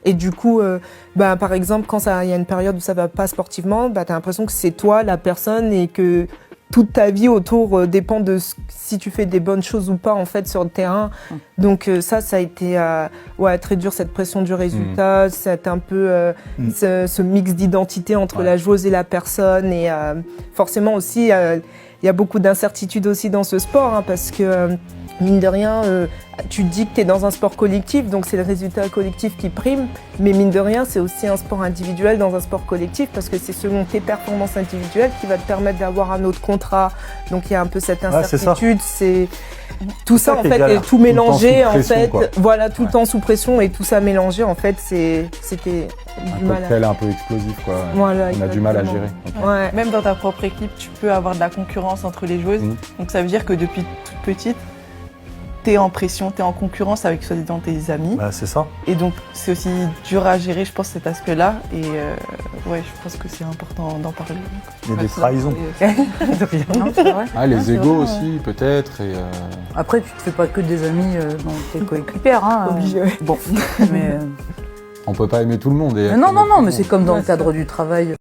Et du coup, par exemple, quand il y a une période où ça va pas sportivement, tu as l'impression que c'est toi la personne et que toute ta vie autour dépend de si tu fais des bonnes choses ou pas en fait sur le terrain. Donc ça a été très dur, cette pression du résultat, c'est un peu ce mix d'identité entre la joueuse et la personne. Et forcément aussi, il y a beaucoup d'incertitudes aussi dans ce sport, hein, parce que mine de rien, tu te dis que tu es dans un sport collectif, donc c'est le résultat collectif qui prime, mais mine de rien, c'est aussi un sport individuel dans un sport collectif, parce que c'est selon tes performances individuelles qui va te permettre d'avoir un autre contrat. Donc il y a un peu cette incertitude, c'est tout ça en fait, est tout mélangé en fait, voilà, tout le temps sous pression et tout ça mélangé en fait, c'était du mal. Un cocktail un peu explosif quoi. Voilà, on a du mal à gérer. Ouais. Même dans ta propre équipe, tu peux avoir de la concurrence entre les joueuses. Donc ça veut dire que depuis toute petite, t'es en pression, t'es en concurrence avec soi-disant tes amis. Bah, c'est ça. Et donc c'est aussi dur à gérer, je pense, cet aspect-là. Et je pense que c'est important d'en parler. Il y a des trahisons. Les égos aussi, peut-être. Et Après, tu te fais pas que des amis dans tes coéquipières. Hein, obligé. Bon, mais on peut pas aimer tout le monde. non, mais c'est comme dans le cadre du travail.